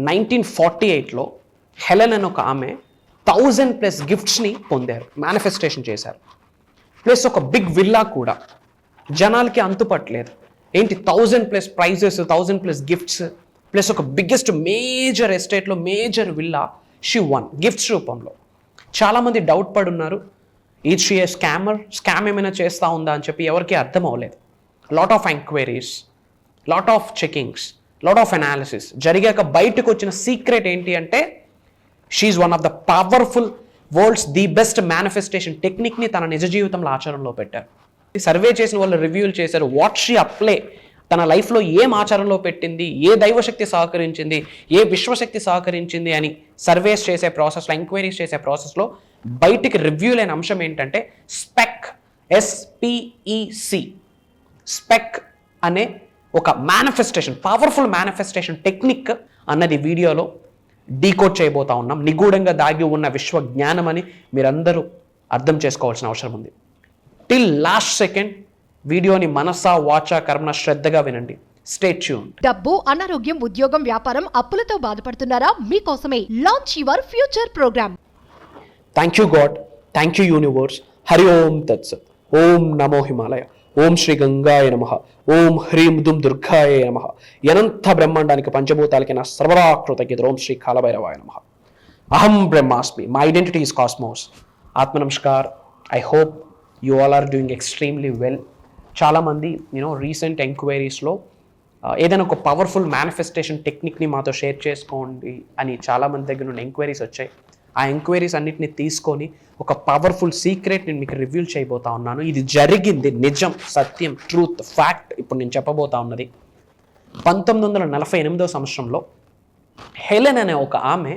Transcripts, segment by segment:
1948లో Helen అని ఒక ఆమె 1000+ గిఫ్ట్స్ని పొందారు, మేనిఫెస్టేషన్ చేశారు. ప్లస్ ఒక బిగ్ విల్లా కూడా. జనాలకి అంతుపట్టలేదు. ఏంటి 1000+ ప్రైజెస్, 1000+ గిఫ్ట్స్, ప్లస్ ఒక బిగ్గెస్ట్ మేజర్ ఎస్టేట్లో major villa she won gifts రూపంలో. చాలామంది డౌట్ పడున్నారు, ఈజ్ షీ ఏ స్కామ్ ఏమైనా చేస్తూ ఉందా అని చెప్పి ఎవరికి అర్థం అవ్వలేదు. Lot of enquiries, lot of checkings, lot of analysis జరిగాక బయటకు వచ్చిన సీక్రెట్ ఏంటి అంటే she's one of the powerful world's the best manifestation టెక్నిక్ని తన నిజ జీవితంలో ఆచరణలో పెట్టారు. సర్వే చేసిన వాళ్ళు రివ్యూలు చేశారు. వాట్ షీ అప్లై తన లైఫ్లో ఏం ఆచరణలో పెట్టింది, ఏ దైవశక్తి సహకరించింది, ఏ విశ్వశక్తి సహకరించింది అని సర్వేస్ చేసే ప్రాసెస్లో, ఎంక్వైరీస్ చేసే ప్రాసెస్లో బయటికి రివ్యూ లేని అంశం ఏంటంటే స్పెక్, SPEC, స్పెక్ అనే ఒక మేనిఫెస్టేషన్, పవర్ఫుల్ మేనిఫెస్టేషన్ టెక్నిక్ అన్నది వీడియోలో డీకోడ్ చేయబోతా ఉన్నాం. నిగూఢంగా దాగి ఉన్న విశ్వ జ్ఞానం అని మీరందరూ అర్థం చేసుకోవాల్సిన అవసరం ఉంది. టిల్ లాస్ట్ సెకండ్ వీడియోని మనసా వాచా కర్మన శ్రద్ధగా వినండి. Stay tune. డబ్బు, అనారోగ్యం, ఉద్యోగం, వ్యాపారం, అప్పులతో బాధపడుతున్నారా? మీకోసమే launch your future programme. Thank you God, thank you universe. Hari ఓం తత్సత్. ఓం నమో హిమాలయ. ఓం శ్రీ గంగాయ నమః. ఓం హ్రీం దుం దుర్గాయ నమః. అనంత బ్రహ్మాండానికి పంచభూతాలకి నా సర్వదా కృతజ్ఞతలు. ఓం శ్రీ కాలభైరవాయ నమః. అహం బ్రహ్మాస్మి. My identity is cosmos. ఆత్మ నమస్కార్. I hope you all are doing extremely well. చాలామంది రీసెంట్ ఎంక్వైరీస్లో ఏదైనా ఒక పవర్ఫుల్ మేనిఫెస్టేషన్ టెక్నిక్ని మాతో షేర్ చేసుకోండి అని చాలామంది దగ్గర నుండి ఎంక్వైరీస్ వచ్చాయి. ఆ ఎంక్వైరీస్ అన్నిటిని తీసుకొని ఒక పవర్ఫుల్ సీక్రెట్ నేను మీకు రివీల్ చేయబోతా ఉన్నాను. ఇది జరిగింది, నిజం, సత్యం, ట్రూత్, ఫ్యాక్ట్. ఇప్పుడు నేను చెప్పబోతా ఉన్నది 1948వ సంవత్సరంలో హెలెన్ అనే ఒక ఆమె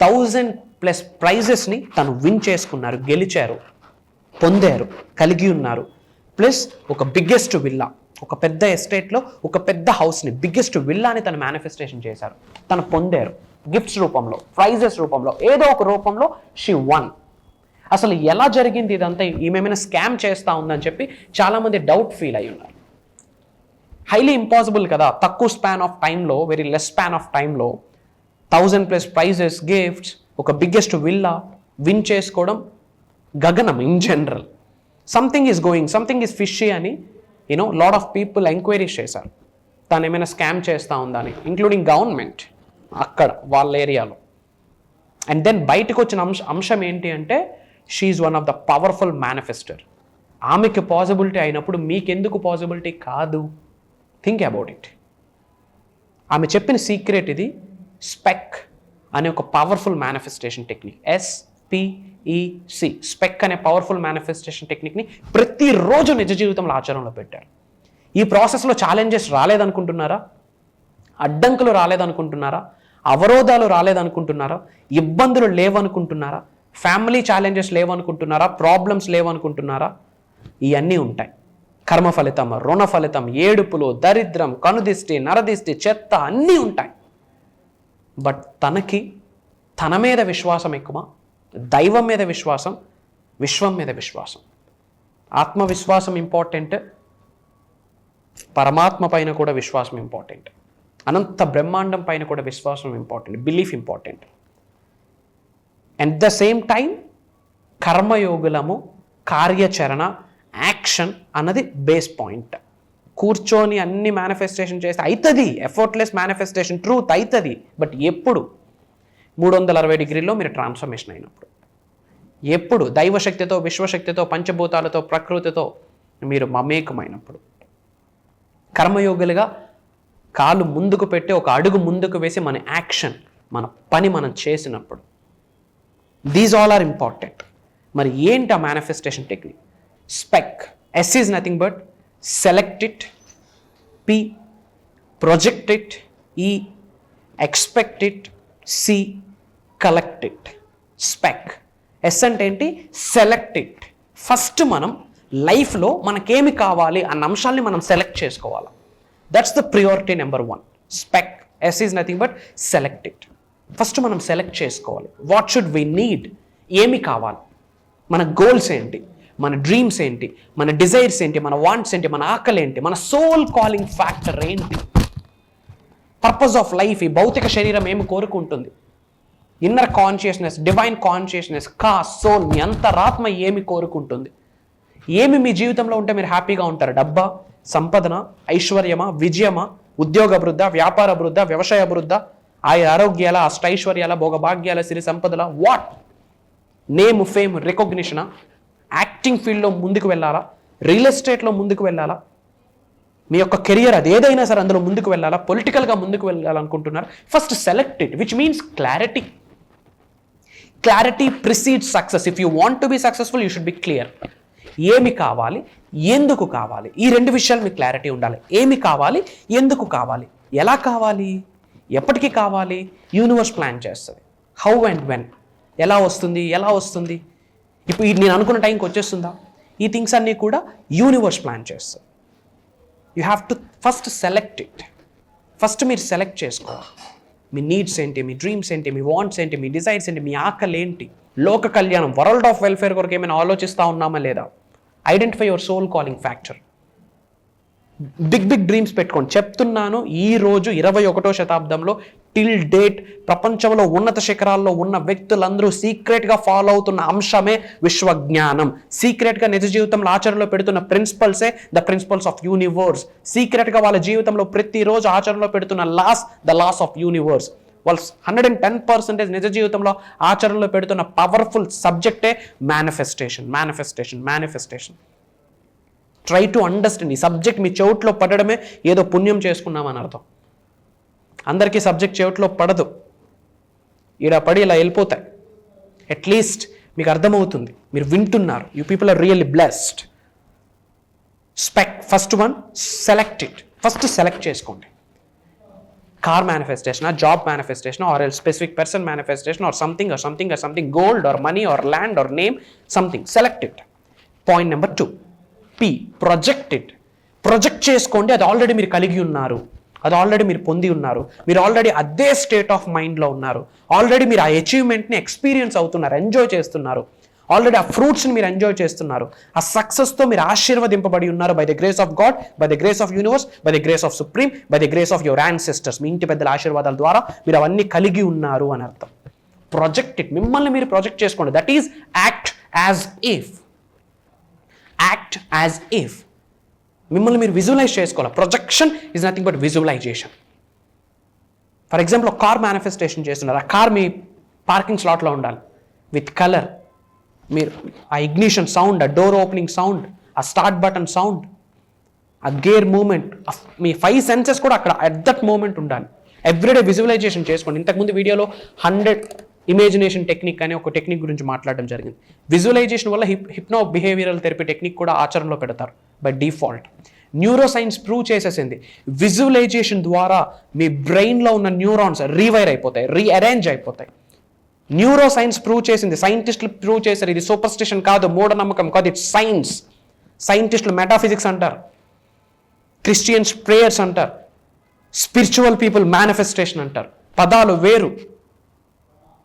1000+ ప్రైజెస్ని తను విన్ చేసుకున్నారు, గెలిచారు, పొందారు, కలిగి ఉన్నారు. ప్లస్ ఒక బిగ్గెస్ట్ విల్లా, ఒక పెద్ద ఎస్టేట్లో ఒక పెద్ద హౌస్ని, బిగ్గెస్ట్ విల్లాని తను మేనిఫెస్టేషన్ చేశారు, తను పొందారు. గిఫ్ట్స్ రూపంలో, ప్రైజెస్ రూపంలో, ఏదో ఒక రూపంలో షీ వన్. అసలు ఎలా జరిగింది ఇదంతా? ఈమెమైనా స్కామ్ చేస్తూ ఉందని చెప్పి చాలామంది డౌట్ ఫీల్ అయి ఉన్నారు. హైలీ ఇంపాసిబుల్ కదా, తక్కువ స్పాన్ ఆఫ్ టైంలో, వెరీ లెస్ స్పాన్ ఆఫ్ టైంలో 1000+ ప్రైజెస్, గిఫ్ట్స్, ఒక బిగ్గెస్ట్ విల్లా విన్ చేసుకోవడం గగనం in general. Something is going, something is fishy అని లాట్ ఆఫ్ పీపుల్ ఎంక్వైరీస్ చేశారు. తను ఏమైనా స్కామ్ చేస్తూ ఉందా అని, ఇంక్లూడింగ్ గవర్నమెంట్ అక్కడ వాళ్ళ ఏరియాలో. అండ్ దెన్ బయటకు వచ్చిన అంశం ఏంటి అంటే she's one of the powerful manifester. ఆమెకి పాసిబిలిటీ అయినప్పుడు మీకెందుకు పాసిబిలిటీ కాదు? Think about it. ఆమె చెప్పిన సీక్రెట్ ఇది. స్పెక్ అనే ఒక powerful manifestation technique, SPEC, spec అనే పవర్ఫుల్ మేనిఫెస్టేషన్ టెక్నిక్ని ప్రతిరోజు నిజ జీవితంలో ఆచరణలో పెట్టారు. ఈ ప్రాసెస్లో ఛాలెంజెస్ రాలేదనుకుంటున్నారా? అడ్డంకులు రాలేదనుకుంటున్నారా? అవరోధాలు రాలేదనుకుంటున్నారా? ఇబ్బందులు లేవనుకుంటున్నారా? ఫ్యామిలీ ఛాలెంజెస్ లేవనుకుంటున్నారా? ప్రాబ్లమ్స్ లేవనుకుంటున్నారా? ఇవన్నీ ఉంటాయి. కర్మ ఫలితం, రుణ ఫలితం, ఏడుపులు, దరిద్రం, కనుదిష్టి, నరదిష్టి, చెత్త అన్నీ ఉంటాయి. బట్ తనకి తన మీద విశ్వాసం ఎక్కువ, దైవం మీద విశ్వాసం, విశ్వం మీద విశ్వాసం. ఆత్మవిశ్వాసం ఇంపార్టెంట్, పరమాత్మ పైన కూడా విశ్వాసం ఇంపార్టెంట్, అనంత బ్రహ్మాండం పైన కూడా విశ్వాసం important, belief important. At the same time కర్మయోగులము, కార్యాచరణ, యాక్షన్ అన్నది బేస్ పాయింట్. కూర్చొని అన్ని మేనిఫెస్టేషన్ చేస్తే అవుతుంది, ఎఫర్ట్లెస్ మేనిఫెస్టేషన్, ట్రూత్ అవుతుంది. బట్ ఎప్పుడు 360 డిగ్రీల్లో మీరు ట్రాన్స్ఫర్మేషన్ అయినప్పుడు, ఎప్పుడు దైవశక్తితో, విశ్వశక్తితో, పంచభూతాలతో, ప్రకృతితో మీరు మమేకమైనప్పుడు, కర్మయోగులుగా కాలు ముందుకు పెట్టి ఒక అడుగు ముందుకు వేసి మన యాక్షన్, మన పని మనం చేసినప్పుడు, దీస్ ఆల్ ఆర్ ఇంపార్టెంట్. మరి ఏంటి ఆ manifestation technique? Spec, S is nothing but select it, P project it, E expect it, C collect it. Spec, S అంటే ఏంటి? Select it. ఫస్ట్ మనం లైఫ్లో మనకేమి కావాలి అన్న అంశాన్ని మనం సెలెక్ట్ చేసుకోవాలి. That's the priority number 1. Spec, S is nothing but select it. First మనం సెలెక్ట్ చేసుకోవాలి. What should we need? ఏమి కావాలి? మన గోల్స్ ఏంటి? మన డ్రీమ్స్ ఏంటి? మన డిజైర్స్ ఏంటి? మన వాంట్స్ ఏంటి? మన ఆకలి ఏంటి? మన సోల్ కాలింగ్ ఫ్యాక్టర్ ఏంటి? పర్పస్ ఆఫ్ లైఫ్, ఈ భౌతిక శరీరం ఏమి కోరుకుంటుంది, inner consciousness, divine consciousness, soul, మీ అంతరాత్మ ఏమి కోరుకుంటుంది, ఏమి మీ జీవితంలో ఉంటే మీరు హ్యాపీగా ఉంటారు? డబ్బా, సంపదన, ఐశ్వర్యమా, విజయమా, ఉద్యోగ అభివృద్ధి, వ్యాపార అభివృద్ధి, వ్యవసాయ అభివృద్ధి, ఆరోగ్యాల, అష్టైశ్వర్యాల, భోగభాగ్యాల, సిరి సంపదల, వాట్? నేమ్, ఫేమ్, రికగ్నిషనా? యాక్టింగ్ ఫీల్డ్లో ముందుకు వెళ్ళాలా? రియల్ ఎస్టేట్లో ముందుకు వెళ్ళాలా? మీ యొక్క కెరియర్ అది ఏదైనా సరే అందులో ముందుకు వెళ్ళాలా? పొలిటికల్గా ముందుకు వెళ్ళాలనుకుంటున్నారు? First select it, which means clarity. Clarity precedes success. If you want to be successful you should be clear. ఏమి కావాలి, ఎందుకు కావాలి, ఈ రెండు విషయాలు మీకు క్లారిటీ ఉండాలి. ఏమి కావాలి, ఎందుకు కావాలి, ఎలా కావాలి, ఎప్పటికీ కావాలి, యూనివర్స్ ప్లాన్ చేస్తుంది. హౌ అండ్ వెన్, ఎలా వస్తుంది, ఇప్పుడు నేను అనుకున్న టైంకి వచ్చేస్తుందా, ఈ థింగ్స్ అన్నీ కూడా యూనివర్స్ ప్లాన్ చేస్తుంది. You have to first select it. First మీరు సెలెక్ట్ చేసుకోవాలి. మీ నీడ్స్ ఏంటి, మీ డ్రీమ్స్ ఏంటి, మీ వాంట్స్ ఏంటి, మీ డిజైర్స్ ఏంటి, మీ ఆకలి ఏంటి, లోక కళ్యాణం, వరల్డ్ ఆఫ్ వెల్ఫేర్ కొరకు ఏమైనా ఆలోచిస్తూ ఉన్నామా లేదా? Identify your soul calling factor. Big dreams పెట్టుకోండి. చెప్తున్నాను, ఈ రోజు 21వ శతాబ్దంలో టిల్ డేట్ ప్రపంచంలో ఉన్నత శిఖరాల్లో ఉన్న వ్యక్తులందరూ సీక్రెట్గా ఫాలో అవుతున్న అంశమే విశ్వజ్ఞానం. సీక్రెట్గా నిజ జీవితంలో ఆచరణలో పెడుతున్న ప్రిన్సిపల్సే ద ప్రిన్సిపల్స్ ఆఫ్ యూనివర్స్. సీక్రెట్గా వాళ్ళ జీవితంలో ప్రతిరోజు ఆచరణలో పెడుతున్న ద లాస్ ఆఫ్ యూనివర్స్. వాళ్ళు 110% నిజ జీవితంలో ఆచరణలో పెడుతున్న పవర్ఫుల్ సబ్జెక్టే మేనిఫెస్టేషన్. Try to understand. ఈ సబ్జెక్ట్ మీ చెవుట్లో పడడమే ఏదో పుణ్యం చేసుకున్నామని అర్థం. అందరికీ సబ్జెక్ట్ చెవుట్లో పడదు, ఈడ పడి ఇలా వెళ్ళిపోతాయి. అట్లీస్ట్ మీకు అర్థమవుతుంది, మీరు వింటున్నారు. You people are really blessed. First one, select it. First select చేసుకోండి. Car manifestation, job manifestation, or specific person manifestation, or something, gold or money or land or name, something. Select it. Point number 2, project it. Project చేసుకోండి. అది already మీరు కలిగి ఉన్నారు, అది already మీరు పొంది ఉన్నారు, మీరు ఆల్రెడీ అదే స్టేట్ ఆఫ్ మైండ్లో ఉన్నారు, ఆల్రెడీ మీరు ఆ అచీవ్మెంట్ని ఎక్స్పీరియన్స్ అవుతున్నారు, ఎంజాయ్ చేస్తున్నారు, ఆల్రెడీ ఆ ఫ్రూట్స్ని మీరు ఎంజాయ్ చేస్తున్నారు, ఆ సక్సెస్తో మీరు ఆశీర్వదింపబడి ఉన్నారు by the grace of God, by the grace of universe, by the grace of supreme, by the grace of your ancestors. మీ ఇంటి పెద్దల ఆశీర్వాదాల ద్వారా మీరు అవన్నీ కలిగి ఉన్నారు అని అర్థం. Project it. మిమ్మల్ని మీరు ప్రొజెక్ట్ చేసుకోండి. That is act as if. మిమ్మల్ని మీరు విజువలైజ్ చేసుకోవాలి. Projection is nothing but visualisation. For example, ఒక కార్ మేనిఫెస్టేషన్ చేస్తున్నారు. ఆ కార్ మీ పార్కింగ్ స్లాట్లో ఉండాలి విత్ కలర్. మీరు ఆ ఇగ్నిషన్ సౌండ్, ఆ డోర్ ఓపెనింగ్ సౌండ్, ఆ స్టార్ట్ బటన్ సౌండ్, ఆ గేర్ మూమెంట్, మీ 5 సెన్సెస్ కూడా అక్కడ అట్ దట్ మూమెంట్ ఉండాలి. ఎవ్రీడే విజువలైజేషన్ చేసుకోండి. ఇంతకుముందు వీడియోలో 100 ఇమేజినేషన్ టెక్నిక్ అనే ఒక టెక్నిక్ గురించి మాట్లాడడం జరిగింది. విజువలైజేషన్ వల్ల హిప్నో బిహేవియరల్ థెరపీ టెక్నిక్ కూడా ఆచరణలో పెడతారు by default. Neuro science prove చేసేసింది, విజువలైజేషన్ ద్వారా మీ బ్రెయిన్లో ఉన్న న్యూరాన్స్ రీవైర్ అయిపోతాయి, రీఅరేంజ్ అయిపోతాయి. న్యూరో సైన్స్ ప్రూవ్ చేసింది, సైంటిస్టులు ప్రూవ్ చేశారు. ఇది సూపర్స్టిషన్ కాదు, మూఢనమ్మకం కాదు, ఇట్స్ సైన్స్. సైంటిస్టులు మెటాఫిజిక్స్ అంటారు, క్రిస్టియన్స్ ప్రేయర్స్ అంటారు, స్పిరిచువల్ పీపుల్ మేనిఫెస్టేషన్ అంటారు. పదాలు వేరు,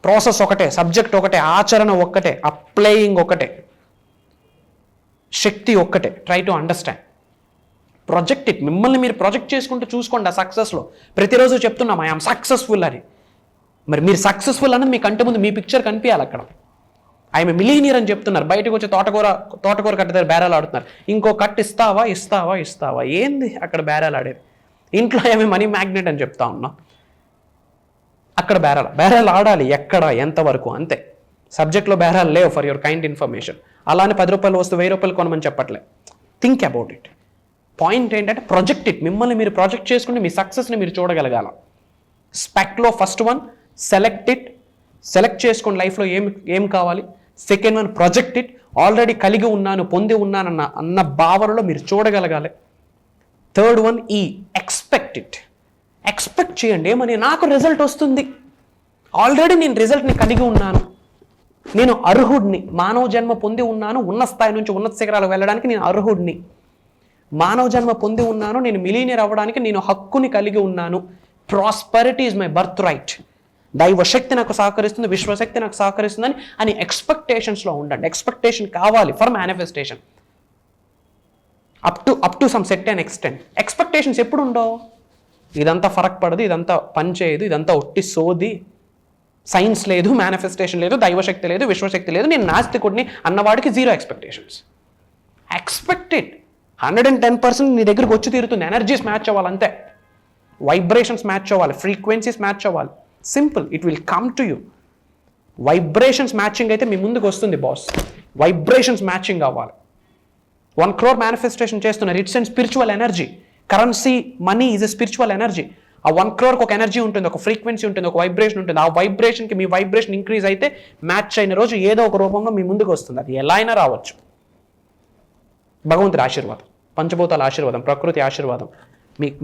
ప్రాసెస్ ఒకటే, సబ్జెక్ట్ ఒకటే, ఆచరణ ఒక్కటే, అప్లయింగ్ ఒకటే, శక్తి ఒక్కటే. Try to understand. Project it. మిమ్మల్ని మీరు ప్రొజెక్ట్ చేసుకుంటూ చూసుకోండి. ఆ సక్సెస్లో ప్రతిరోజు చెప్తున్నాం ఐఎమ్ సక్సెస్ఫుల్ అని. మరి మీరు సక్సెస్ఫుల్ అన్నది మీ కంటి ముందు మీ పిక్చర్ కనిపించాలి. అక్కడ ఐఎమ్ మిలీనియర్ అని చెప్తున్నారు, బయటకు వచ్చి తోటకూర కట్ట దగ్గర బేరాలు ఆడుతున్నారు. ఇంకో కట్టు ఇస్తావా ఏంది అక్కడ బేరాలు ఆడేది? ఇంట్లో ఏమి మనీ మ్యాగ్నెట్ అని చెప్తా ఉన్నాం, అక్కడ బేరాలు ఆడాలి. ఎక్కడ, ఎంతవరకు, అంతే. సబ్జెక్ట్లో బేరాలు లేవు. For your kind information. అలానే 10 రూపాయలు వస్తే 1000 రూపాయలు కొనమని చెప్పట్లే. Think about it. పాయింట్ ఏంటంటే ప్రొజెక్ట్ ఇట్. మిమ్మల్ని మీరు ప్రొజెక్ట్ చేసుకుంటే మీ సక్సెస్ని మీరు చూడగలగాల. స్పెక్ట్లో first one, select it. Select చేసుకోండి లైఫ్లో ఏం కావాలి. Second one, project it. Already కలిగి ఉన్నాను, పొంది ఉన్నానన్న అన్న భావనలో మీరు చూడగలగాలి. Third one, expect it. Expect చేయండి. ఏమని? నాకు రిజల్ట్ వస్తుంది, ఆల్రెడీ నేను రిజల్ట్ని కలిగి ఉన్నాను, నేను అర్హుడిని, మానవ జన్మ పొంది ఉన్నాను, ఉన్న స్థాయి నుంచి ఉన్నత శిఖరాలకు వెళ్ళడానికి నేను అర్హుడిని, మానవ జన్మ పొంది ఉన్నాను, నేను మిలీనియర్ అవ్వడానికి నేను హక్కుని కలిగి ఉన్నాను, prosperity is my birth right, దైవశక్తి నాకు సహకరిస్తుంది, విశ్వశక్తి నాకు సహకరిస్తుందని అని ఎక్స్పెక్టేషన్స్లో ఉండండి. ఎక్స్పెక్టేషన్ కావాలి for manifestation up to some set and extent. Expectations ఎప్పుడు ఉండవు? ఇదంతా ఫరక్ పడదు, ఇదంతా పని చేయదు, ఇదంతా ఒట్టి సోది, సైన్స్ లేదు, మేనిఫెస్టేషన్ లేదు, దైవశక్తి లేదు, విశ్వశక్తి లేదు, నేను నాస్తికుడిని అన్నవాడికి 0 ఎక్స్పెక్టేషన్స్. Expect it. 110% నీ దగ్గరికి వచ్చి తీరుతుంది. ఎనర్జీస్ మ్యాచ్ అవ్వాలి అంతే, వైబ్రేషన్స్ మ్యాచ్ అవ్వాలి, ఫ్రీక్వెన్సీస్ మ్యాచ్ అవ్వాలి. Simple, it will come to you. Vibrations matching అయితే మీ ముందుకు వస్తుంది బాస్. వైబ్రేషన్స్ మ్యాచింగ్ అవ్వాలి. 1 crore మేనిఫెస్టేషన్ చేస్తున్నారు. It's and spiritual energy. Currency, money is a spiritual energy. ఆ 1 crore ఒక ఎనర్జీ ఉంటుంది, ఒక ఫ్రీక్వెన్సీ ఉంటుంది, ఒక వైబ్రేషన్ ఉంటుంది. ఆ వైబ్రేషన్కి మీ వైబ్రేషన్ ఇంక్రీజ్ అయితే మ్యాచ్ అయిన రోజు ఏదో ఒక రూపంలో మీ ముందుకు వస్తుంది. అది ఎలా అయినా రావచ్చు. భగవంతుడి ఆశీర్వాదం, పంచభూతాల ఆశీర్వాదం, ప్రకృతి ఆశీర్వాదం,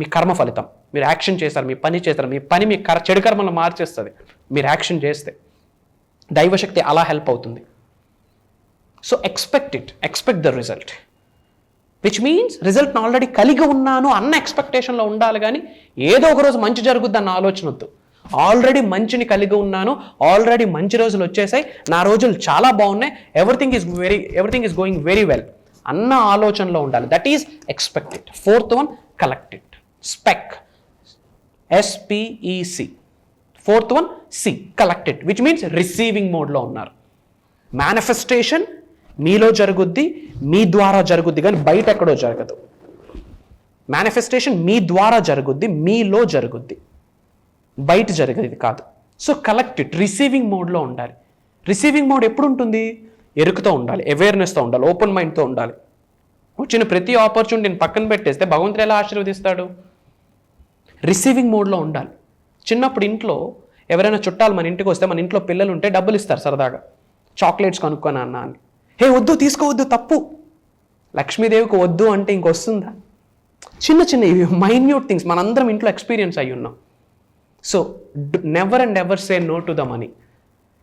మీ కర్మ ఫలితం. మీరు యాక్షన్ చేస్తారు, మీ పని చేస్తారు, మీ పని మీ చెడు కర్మలను మార్చేస్తుంది మీరు యాక్షన్ చేస్తే. దైవశక్తి అలా హెల్ప్ అవుతుంది. So expect it, expect the result, which means రిజల్ట్ని ఆల్రెడీ కలిగి ఉన్నాను అన్న ఎక్స్పెక్టేషన్లో ఉండాలి. కానీ ఏదో ఒక రోజు మంచి జరుగుద్ది అన్న ఆలోచన వద్దు. ఆల్రెడీ మంచిని కలిగి ఉన్నాను, ఆల్రెడీ మంచి రోజులు వచ్చేసాయి, నా రోజులు చాలా బాగున్నాయి, everything is going very well అన్న ఆలోచనలో ఉండాలి. That is expected. 4th one, collect it. Spec, SPEC. 4th one, C, collect it, which means receiving మోడ్లో ఉన్నారు. మేనిఫెస్టేషన్ మీలో జరుగుద్ది, మీ ద్వారా జరుగుద్ది, కానీ బయట ఎక్కడో జరగదు. మేనిఫెస్టేషన్ మీ ద్వారా జరుగుద్ది, మీలో జరుగుద్ది, బయట జరగదు కాదు. సో కలెక్ట్ ఇట్, రిసీవింగ్ మోడ్లో ఉండాలి. రిసీవింగ్ మోడ్ ఎప్పుడు ఉంటుంది? ఎరుకుతో ఉండాలి, అవేర్నెస్తో ఉండాలి, ఓపెన్ మైండ్తో ఉండాలి. వచ్చిన ప్రతి ఆపర్చునిటీని పక్కన పెట్టేస్తే భగవంతుడు ఎలా ఆశీర్వదిస్తాడు? రిసీవింగ్ మోడ్లో ఉండాలి. చిన్నప్పుడు ఇంట్లో ఎవరైనా చుట్టాలు మన ఇంటికి వస్తే, మన ఇంట్లో పిల్లలు ఉంటే డబ్బులు ఇస్తారు సరదాగా, చాక్లెట్స్ కొనుక్కొని అన్న అని. హే వద్దు, తీసుకోవద్దు, తప్పు. లక్ష్మీదేవికి వద్దు అంటే ఇంకొస్తుందా? చిన్న చిన్న ఇవి మైన్యూట్ థింగ్స్ మనందరం ఇంట్లో ఎక్స్పీరియన్స్ అయ్యి ఉన్నాం. So never and ever say no to the money.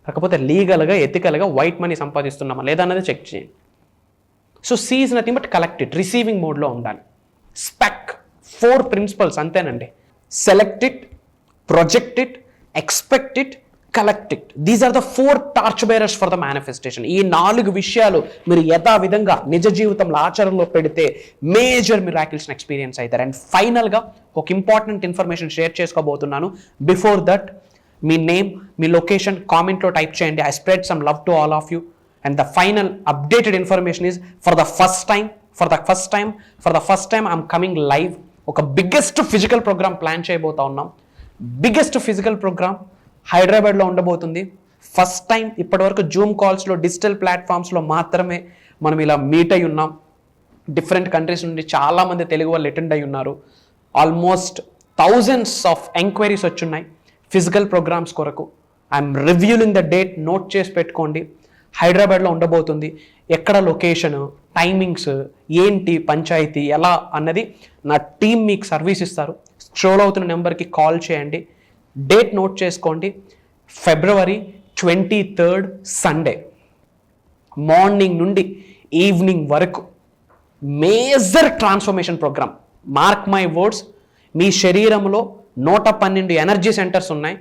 కాకపోతే లీగల్గా, ఎథికల్గా వైట్ మనీ సంపాదిస్తున్నామా లేదా అన్నది చెక్ చేయండి. So C is nothing but collect it, receiving మోడ్లో ఉండాలి. స్పెక్, 4 ప్రిన్సిపల్స్ అంతేనండి. Select it, project it, expect it, collect it. These are the 4 torchbearers for the manifestation. ఈ 4 విషయాలు మీరు యథావిధంగా నిజ జీవితంలో ఆచరణలో పెడితే మేజర్ మిరాకిల్స్ని ఎక్స్పీరియన్స్ అవుతారు. అండ్ ఫైనల్గా ఒక ఇంపార్టెంట్ ఇన్ఫర్మేషన్ షేర్ చేసుకోబోతున్నాను. బిఫోర్ దట్, మీ నేమ్, మీ లొకేషన్ కామెంట్లో టైప్ చేయండి. I spread some love to all of you. And the final updated information is for the first time I'm coming live. ఒక biggest physical programme plan చేయబోతా ఉన్నాం. Biggest physical programme హైదరాబాద్లో ఉండబోతుంది. First time ఇప్పటివరకు Zoom కాల్స్లో, digital ప్లాట్ఫామ్స్లో మాత్రమే మనం ఇలా meet అయి ఉన్నాం. డిఫరెంట్ కంట్రీస్ నుండి చాలామంది తెలుగు వాళ్ళు అటెండ్ అయి ఉన్నారు. ఆల్మోస్ట్ thousands ఆఫ్ ఎంక్వైరీస్ వచ్చున్నాయి ఫిజికల్ ప్రోగ్రామ్స్ కొరకు. I'm revealing the date, note చేసి పెట్టుకోండి. హైదరాబాద్లో ఉండబోతుంది. ఎక్కడ లొకేషన్, టైమింగ్స్ ఏంటి, పంచాయతీ ఎలా అన్నది నా టీం మీకు సర్వీస్ ఇస్తారు. స్క్రోల్ అవుతున్న నెంబర్కి కాల్ చేయండి. డేట్ నోట్ చేసుకోండి. February 23rd సండే మార్నింగ్ నుండి ఈవినింగ్ వరకు major transformation programme. Mark my words, మీ శరీరంలో 112 ఎనర్జీ సెంటర్స్ ఉన్నాయి,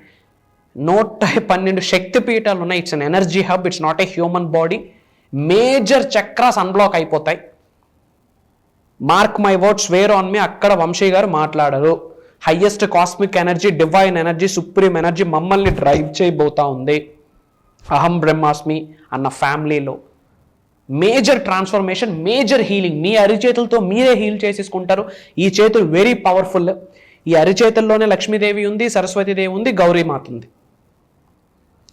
112 శక్తిపీఠాలు ఉన్నాయి. It's an energy hub, it's not a human body. Major chakras unblock అయిపోతాయి. Mark my words, swear on me. అక్కడ వంశీ గారు మాట్లాడరు. Highest cosmic energy, divine energy, supreme energy మమ్మల్ని డ్రైవ్ చేయబోతా ఉంది. అహం బ్రహ్మాస్మి అన్న ఫ్యామిలీలో మేజర్ ట్రాన్స్ఫర్మేషన్, మేజర్ హీలింగ్. మీ అరిచేతులతో మీరే హీల్ చేసేసుకుంటారు. ఈ చేతులు వెరీ పవర్ఫుల్. ఈ అరిచేతుల్లోనే లక్ష్మీదేవి ఉంది, సరస్వతీదేవి ఉంది, గౌరీమాత ఉంది.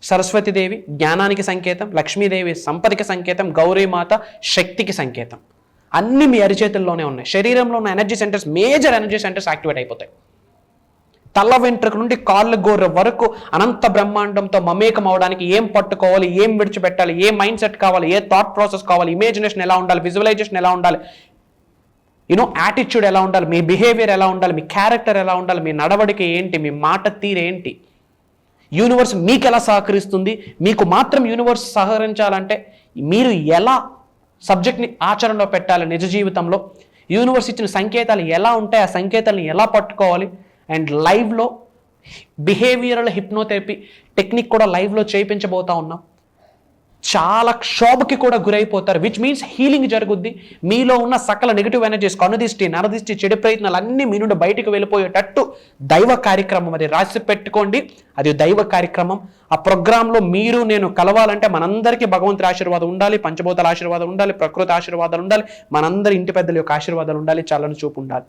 సరస్వతీదేవి జ్ఞానానికి సంకేతం, లక్ష్మీదేవి సంపదకి సంకేతం, గౌరీమాత శక్తికి సంకేతం. అన్నీ మీ అరిచేతుల్లోనే ఉన్నాయి. శరీరంలో ఉన్న energy centres, major energy centres activate అయిపోతాయి. తల వెంట్రుక నుండి కాళ్ళ గోర్ర వరకు అనంత బ్రహ్మాండంతో మమేకం అవడానికి ఏం పట్టుకోవాలి, ఏం విడిచిపెట్టాలి, ఏ మైండ్ సెట్ కావాలి, ఏ థాట్ ప్రాసెస్ కావాలి, ఇమేజినేషన్ ఎలా ఉండాలి, విజువలైజేషన్ ఎలా ఉండాలి, యాటిట్యూడ్ ఎలా ఉండాలి, మీ బిహేవియర్ ఎలా ఉండాలి, మీ క్యారెక్టర్ ఎలా ఉండాలి, మీ నడవడిక ఏంటి, మీ మాట తీరేంటి, యూనివర్స్ మీకు ఎలా సహకరిస్తుంది, మీకు మాత్రం యూనివర్స్ సహకరించాలంటే మీరు ఎలా సబ్జెక్ట్ని ఆచరణలో పెట్టాలి నిజ జీవితంలో, యూనివర్స్ ఇచ్చిన సంకేతాలు ఎలా ఉంటాయి, ఆ సంకేతాలను ఎలా పట్టుకోవాలి, అండ్ లైవ్లో బిహేవియరల్ హిప్నోథెరపీ టెక్నిక్ కూడా లైవ్లో చేయించబోతా ఉన్నాం. చాలా క్షోభకి కూడా గురైపోతారు, విచ్ మీన్స్ హీలింగ్ జరుగుద్ది. మీలో ఉన్న సకల నెగిటివ్ ఎనర్జీస్, కనుదిష్టి, నరదిష్టి, చెడు ప్రయత్నాలు అన్నీ మీ నుండి బయటకు వెళ్ళిపోయేటట్టు దైవ కార్యక్రమం అది రాసి పెట్టుకోండి. అది దైవ కార్యక్రమం. ఆ ప్రోగ్రాంలో మీరు నేను కలవాలంటే మనందరికీ భగవంతుడి ఆశీర్వాదం ఉండాలి, పంచభూతాల ఆశీర్వాదం ఉండాలి, ప్రకృతి ఆశీర్వాదాలు ఉండాలి, మనందరి ఇంటి పెద్దల యొక్క ఆశీర్వాదాలు ఉండాలి, చల్లని చూపు ఉండాలి.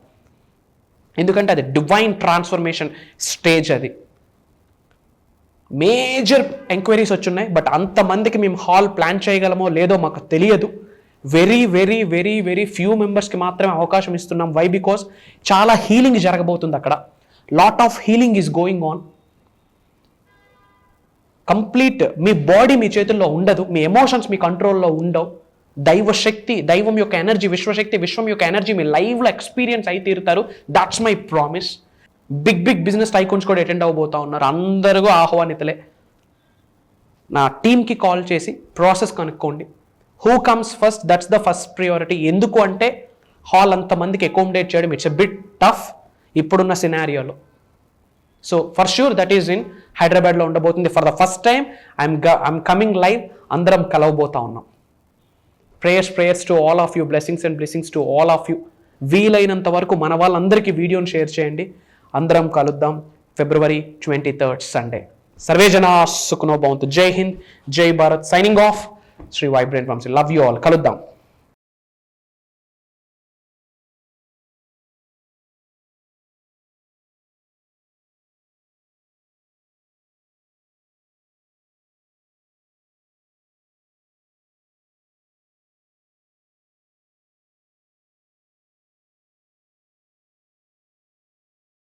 ఎందుకంటే అది డివైన్ ట్రాన్స్ఫర్మేషన్ స్టేజ్. అది మేజర్ ఎంక్వైరీస్ వచ్చున్నాయి, బట్ అంతమందికి మేము హాల్ ప్లాన్ చేయగలమో లేదో మాకు తెలియదు. Very very very very few మెంబర్స్కి మాత్రమే అవకాశం ఇస్తున్నాం. వై? బికాస్ చాలా హీలింగ్ జరగబోతుంది అక్కడ. Lot of healing is going on. Complete మీ బాడీ మీ చేతుల్లో ఉండదు, మీ ఎమోషన్స్ మీ కంట్రోల్లో ఉండవు. దైవ శక్తి, దైవం యొక్క ఎనర్జీ, విశ్వశక్తి, విశ్వం యొక్క ఎనర్జీ మీ లైవ్లో ఎక్స్పీరియన్స్ అయి తీరుతారు. That's my promise. Big business tycoons కూడా అటెండ్ అవ్వబోతా ఉన్నారు. అందరూ ఆహ్వానితులే. నా టీమ్కి కాల్ చేసి ప్రాసెస్ కనుక్కోండి. Who comes first, that's the first priority. ఎందుకు అంటే హాల్ అంతమందికి అకామిడేట్ చేయడం ఇట్స్ ఎ బిట్ టఫ్ ఇప్పుడున్న సినారియోలో. So for sure that is in హైదరాబాద్లో ఉండబోతుంది. For the first time I'm coming live. అందరం కలవబోతా ఉన్నాం. Prayers to all of you, blessings to all of you. వీలైనంత వరకు మన వాళ్ళందరికీ వీడియోని షేర్ చేయండి. అందరం కలుద్దాం February 23rd సండే. సర్వే జనా సుఖనో భవంతు. జై హింద్, జై Bharat. Signing off, Sri vibrant Vamsi. Love you all. కలుద్దాం.